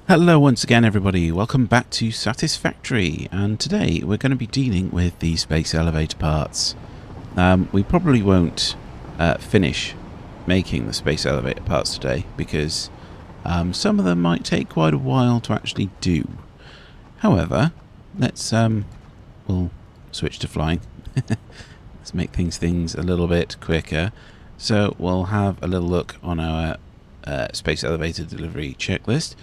Hello once again everybody, welcome back to Satisfactory, and today we're going to be dealing with the space elevator parts. We probably won't finish making the space elevator parts today because some of them might take quite a while to actually do. However, we'll switch to flying. Let's make things a little bit quicker. So we'll have a little look on our space elevator delivery checklist.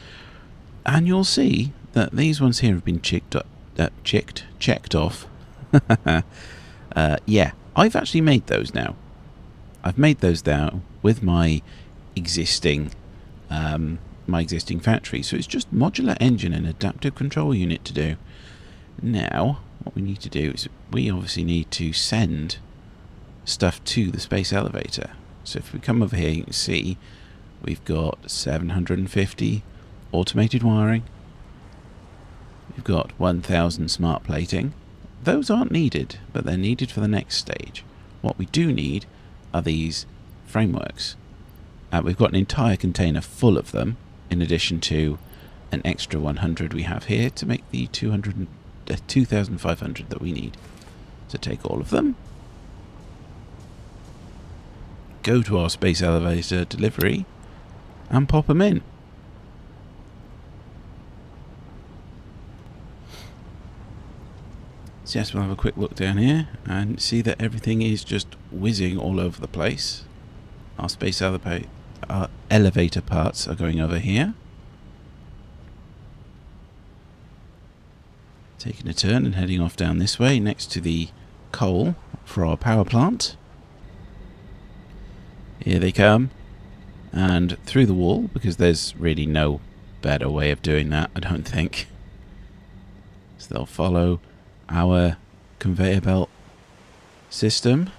And you'll see that these ones here have been checked off. Yeah, I've actually made those now. I've made those now with my existing factory. So it's just modular engine and adaptive control unit to do. Now, what we need to do is we obviously need to send stuff to the space elevator. So if we come over here, you can see we've got 750 automated wiring. We've got 1000 smart plating. Those aren't needed, but they're needed for the next stage. What we do need are these frameworks. We've got an entire container full of them, in addition to an extra 100 we have here to make the 2500 that we need. So take all of them, go to our space elevator delivery, and pop them in. So yes, we'll have a quick look down here and see that everything is just whizzing all over the place. Our space elevator parts are going over here. Taking a turn and heading off down this way next to the coal for our power plant. Here they come. And through the wall, because there's really no better way of doing that, I don't think. So they'll follow our conveyor belt system.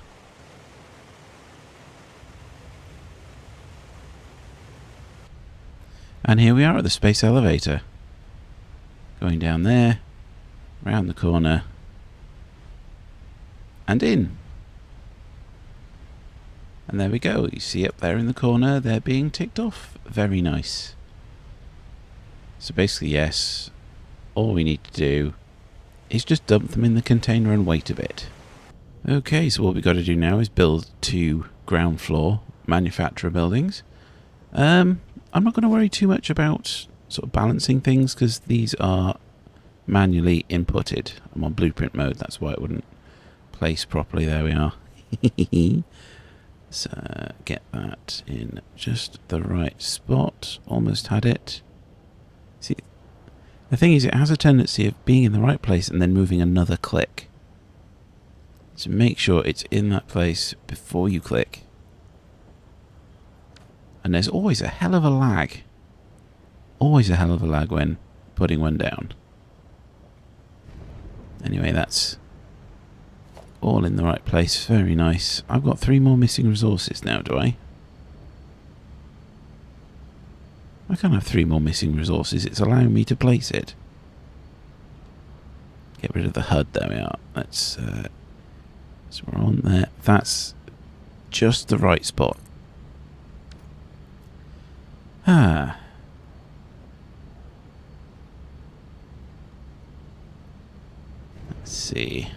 And here we are at the space elevator. Going down there, round the corner, and in. And there we go. You see up there in the corner, they're being ticked off. Very nice. So basically, yes, all we need to do is just dump them in the container and wait a bit. Okay, so what we've got to do now is build 2 ground floor manufacturer buildings. I'm not going to worry too much about sort of balancing things because these are manually inputted. I'm on blueprint mode, that's why it wouldn't place properly. There we are. So get that in just the right spot. Almost had it. See, the thing is, it has a tendency of being in the right place and then moving another click. So make sure it's in that place before you click. And there's always a hell of a lag. Always a hell of a lag when putting one down. Anyway, that's all in the right place. Very nice. I've got 3 more missing resources now, do I? I can't have 3 more missing resources. It's allowing me to place it. Get rid of the HUD. There we are. So we're on there. That's just the right spot. Let's see.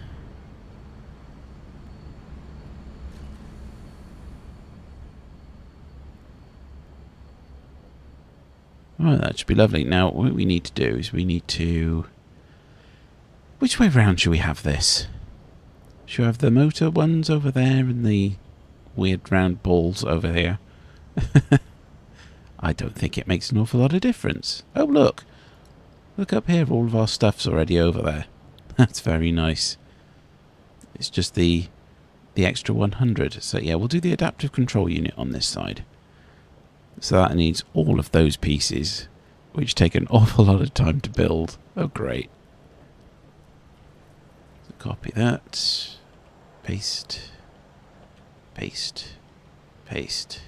Oh, that should be lovely. Now, what we need to do is we need to... Which way round should we have this? Should we have the motor ones over there and the weird round balls over here? I don't think it makes an awful lot of difference. Oh, look. Look up here. All of our stuff's already over there. That's very nice. It's just the extra 100. So, yeah, we'll do the adaptive control unit on this side. So that needs all of those pieces, which take an awful lot of time to build. Oh, great. So copy that. Paste. Paste. Paste.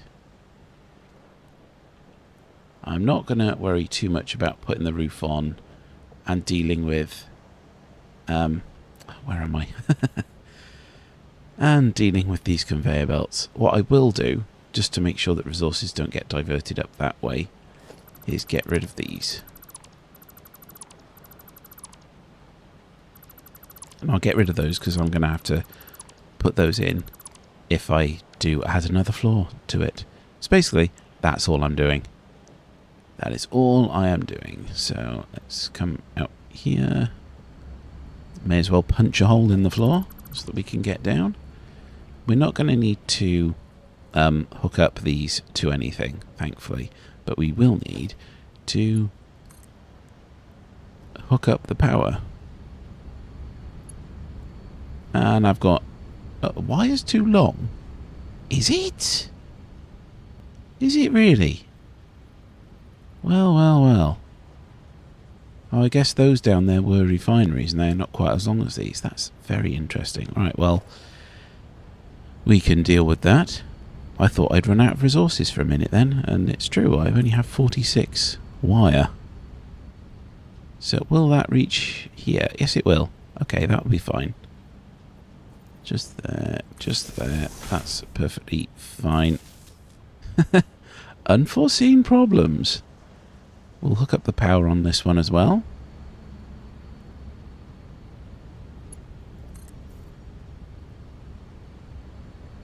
I'm not going to worry too much about putting the roof on and dealing with... where am I? And dealing with these conveyor belts. What I will do, just to make sure that resources don't get diverted up that way, is get rid of these. And I'll get rid of those because I'm going to have to put those in if I do add another floor to it. So basically, that's all I'm doing. That is all I am doing. So let's come out here. May as well punch a hole in the floor so that we can get down. We're not going to need to hook up these to anything, thankfully, but we will need to hook up the power. And I've got wires too long. Is it? Is it really? Well, well, well. Oh, I guess those down there were refineries and they're not quite as long as these. That's very interesting. Right, well, we can deal with that. I thought I'd run out of resources for a minute then, and it's true, I only have 46 wire. So will that reach here? Yes, it will. Okay, that'll be fine. Just there, just there. That's perfectly fine. Unforeseen problems. We'll hook up the power on this one as well.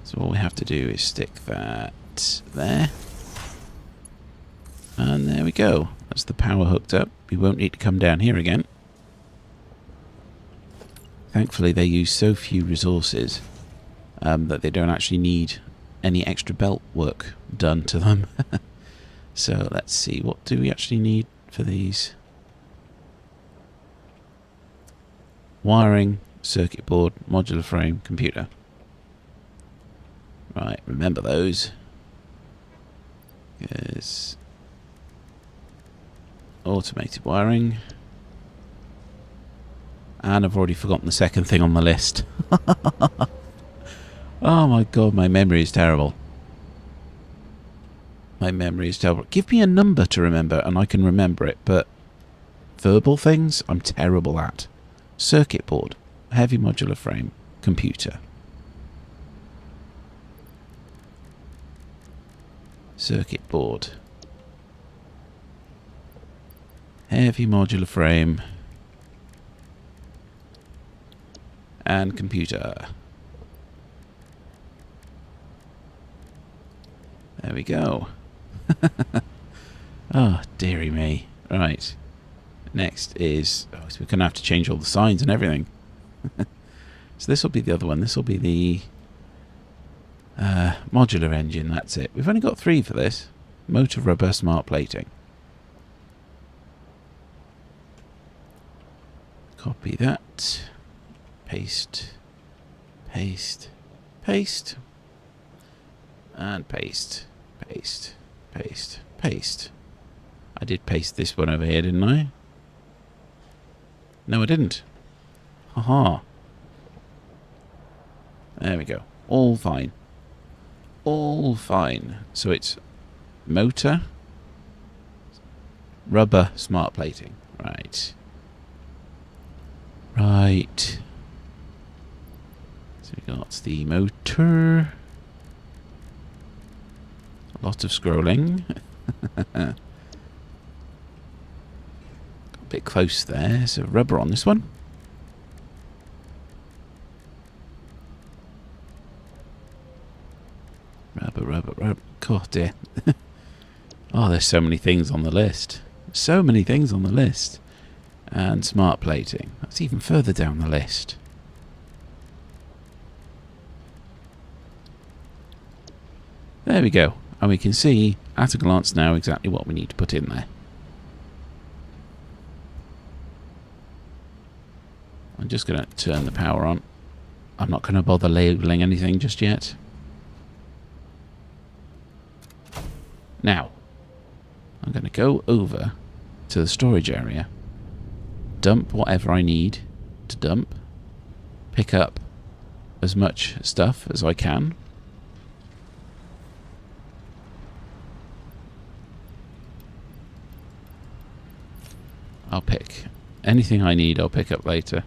So all we have to do is stick that there. And there we go. That's the power hooked up. We won't need to come down here again. Thankfully they use so few resources that they don't actually need any extra belt work done to them. So let's see, what do we actually need for these? Wiring, circuit board, modular frame, computer. Right, remember those. Yes. Automated wiring. And I've already forgotten the second thing on the list. Oh my god, my memory is terrible. My memory is terrible. Give me a number to remember and I can remember it, but verbal things I'm terrible at. Circuit board, heavy modular frame, computer. Circuit board. Heavy modular frame. And computer. There we go. Oh, dearie me. Right. Next is... Oh, so we're going to have to change all the signs and everything. So this will be the other one. This will be the modular engine. That's it. We've only got 3 for this. Motor, rubber, smart plating. Copy that. Paste. Paste. Paste. And paste. Paste. Paste. Paste. I did paste this one over here, didn't I? No, I didn't. Haha. There we go. All fine. All fine. So it's motor, rubber, smart plating. Right. Right. So we got the motor. A lot of scrolling. A bit close there. So rubber on this one. Rubber, rubber, rubber. God dear. Oh, there's so many things on the list. So many things on the list. And smart plating. That's even further down the list. There we go. And we can see at a glance now exactly what we need to put in there. I'm just going to turn the power on. I'm not going to bother labelling anything just yet. Now, I'm going to go over to the storage area, dump whatever I need to dump, pick up as much stuff as I can. I'll pick anything I need, I'll pick up later.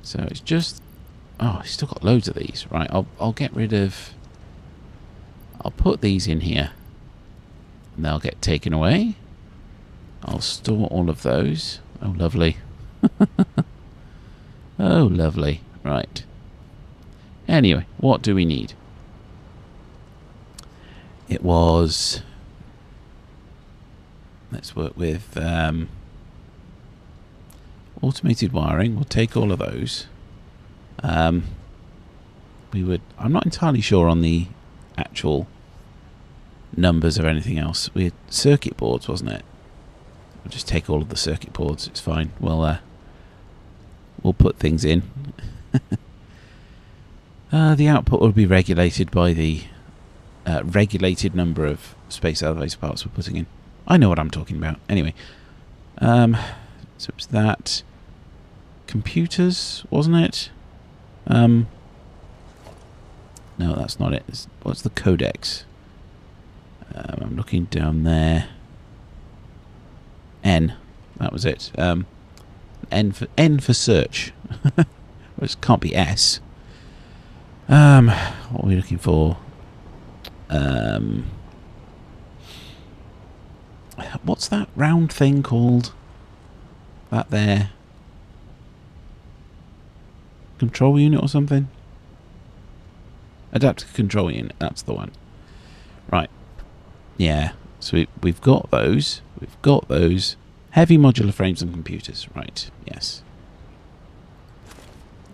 So it's just... Oh, I've still got loads of these. Right, I'll get rid of... I'll put these in here. And they'll get taken away. I'll store all of those. Oh, lovely. Oh, lovely. Right. Anyway, what do we need? It was... Let's work with automated wiring. We'll take all of those. I'm not entirely sure on the actual numbers or anything else. We had circuit boards, wasn't it? We'll just take all of the circuit boards. It's fine. We'll put things in. The output will be regulated by the regulated number of space elevator parts we're putting in. I know what I'm talking about. Anyway, so it's that. Computers, wasn't it? No, that's not it. What's the codex? I'm looking down there. N. That was it. N for search. It can't be S. What are we looking for? What's that round thing called? That there. Control unit or something? Adaptive control unit, that's the one. Right. Yeah. So we've got those. We've got those. Heavy modular frames and computers. Right. Yes.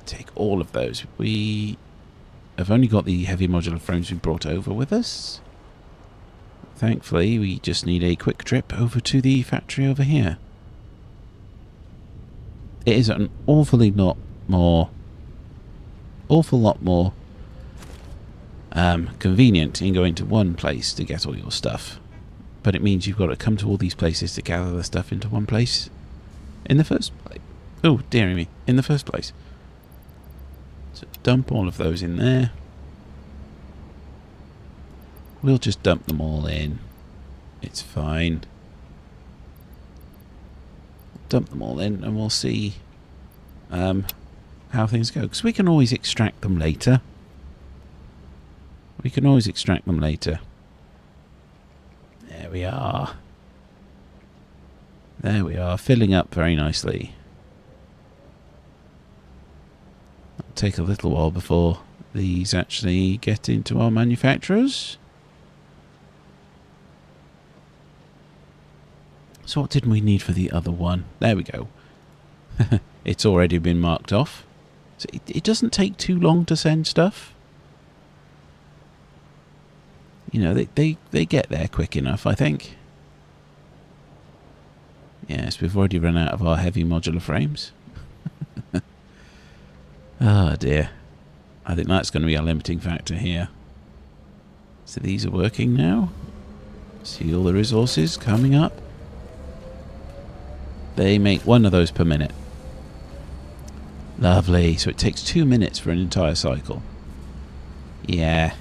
Take all of those. We have only got the heavy modular frames we brought over with us. Thankfully, we just need a quick trip over to the factory over here. It is an awful lot more convenient in going to one place to get all your stuff. But it means you've got to come to all these places to gather the stuff into one place in the first place. Oh, dearie me. In the first place. So dump all of those in there. We'll just dump them all in. It's fine. Dump them all in and we'll see how things go. Because we can always extract them later. We can always extract them later. There we are. There we are, filling up very nicely. It'll take a little while before these actually get into our manufacturers. So what did we need for the other one? There we go. It's already been marked off. So it doesn't take too long to send stuff. You know, they get there quick enough, I think. Yes, we've already run out of our heavy modular frames. Oh dear. I think that's going to be our limiting factor here. So these are working now. See all the resources coming up. They make one of those per minute. Lovely. So it takes 2 minutes for an entire cycle. Yeah.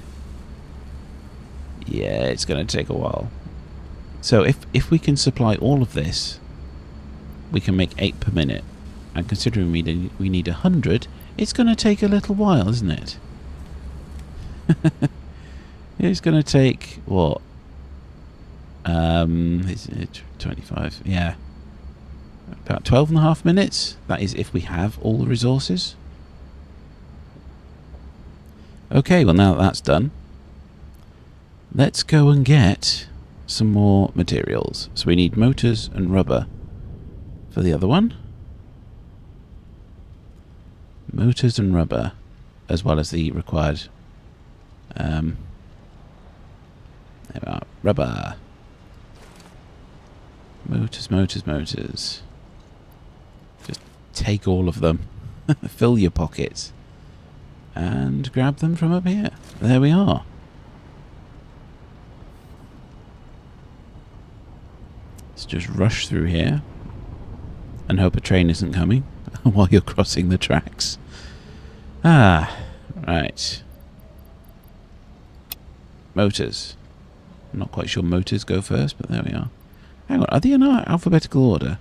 Yeah, it's going to take a while. So if we can supply all of this, we can make 8 per minute. And considering we need 100, it's going to take a little while, isn't it? It's going to take, what? Is it 25? Yeah. About 12.5 minutes. That is if we have all the resources. Okay, well now that that's done, let's go and get some more materials. So we need motors and rubber for the other one. Motors and rubber, as well as the required there we are. Rubber. Motors. Just take all of them. Fill your pockets. And grab them from up here. There we are. Let's just rush through here and hope a train isn't coming while you're crossing the tracks. Ah, right. Motors. I'm not quite sure motors go first, but there we are. Hang on, are they in alphabetical order?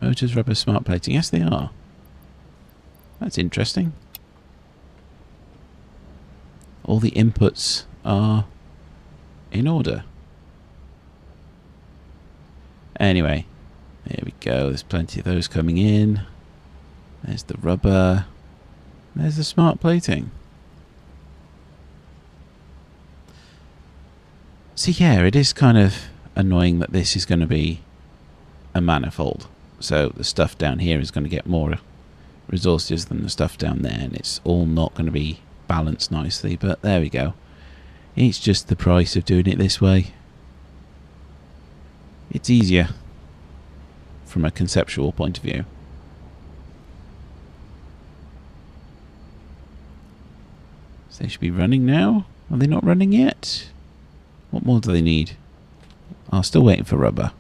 Motors, rubber, smart plating. Yes, they are. That's interesting. All the inputs are in order. Anyway, here we go. There's plenty of those coming in. There's the rubber. There's the smart plating. So yeah, it is kind of annoying that this is going to be a manifold. So the stuff down here is going to get more resources than the stuff down there, and it's all not going to be balanced nicely, but there we go. It's just the price of doing it this way. It's easier from a conceptual point of view. So they should be running now. Are they not running yet? What more do they need? Oh, still waiting for rubber.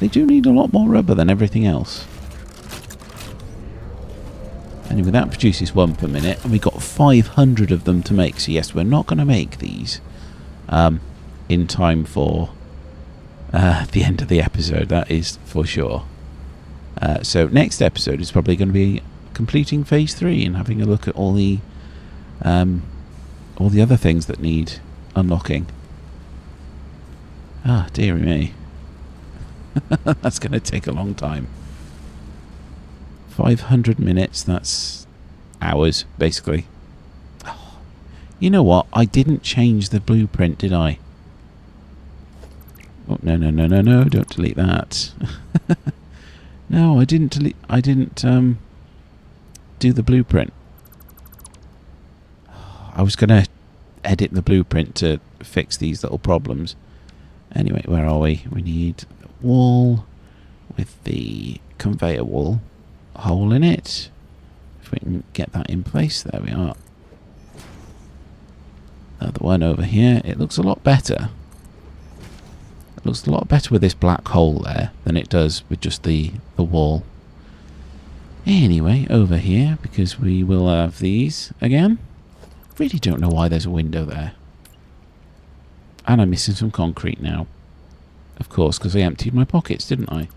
They do need a lot more rubber than everything else. Anyway, that produces 1 per minute, and we got 500 of them to make. So yes, we're not going to make these in time for the end of the episode. That is for sure. So next episode is probably going to be completing phase 3 and having a look at all the other things that need unlocking. Ah, dearie me. That's going to take a long time. 500 minutes, that's hours, basically. Oh, you know what? I didn't change the blueprint, did I? Oh, no, don't delete that. No, I didn't delete... I didn't do the blueprint. I was going to edit the blueprint to fix these little problems. Anyway, where are we? We need the wall with the conveyor wall hole in it. If we can get that in place, there we are. Another one over here. It looks a lot better. It looks a lot better with this black hole there than it does with just the wall. Anyway, over here, because we will have these again. Really don't know why there's a window there. And I'm missing some concrete now. Of course, because I emptied my pockets, didn't I?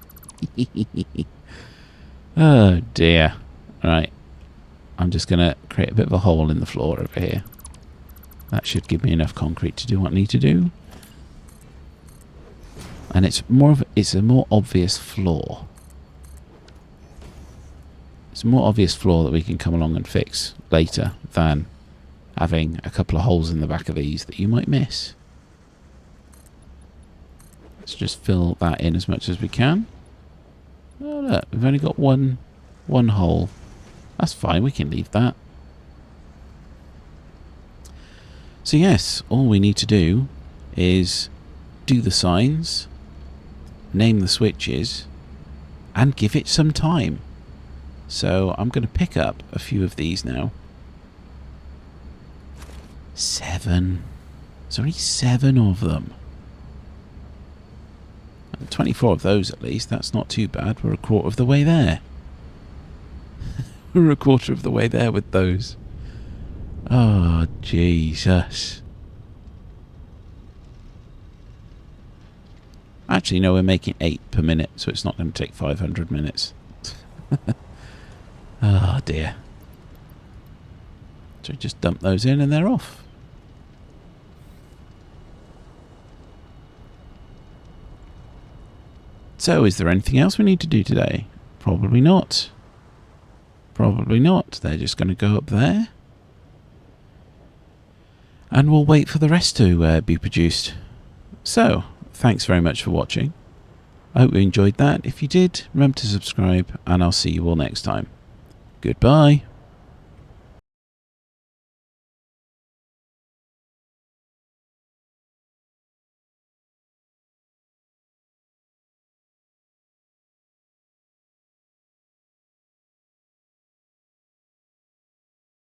Oh dear. Right. I'm just going to create a bit of a hole in the floor over here. That should give me enough concrete to do what I need to do. And it's a more obvious flaw. It's a more obvious flaw that we can come along and fix later than having a couple of holes in the back of these that you might miss. Let's just fill that in as much as we can. Oh look, we've only got one hole. That's fine, we can leave that. So yes, all we need to do is do the signs, name the switches, and give it some time. So I'm going to pick up a few of these now. 7. There's only 7 of them. 24 of those at least. That's not too bad. We're a quarter of the way there. We're a quarter of the way there with those. Oh, Jesus. Actually, no, we're making 8 per minute, so it's not going to take 500 minutes. Oh, dear. So just dump those in and they're off. So, is there anything else we need to do today? Probably not. Probably not. They're just going to go up there. And we'll wait for the rest to be produced. So, thanks very much for watching. I hope you enjoyed that. If you did, remember to subscribe, and I'll see you all next time. Goodbye.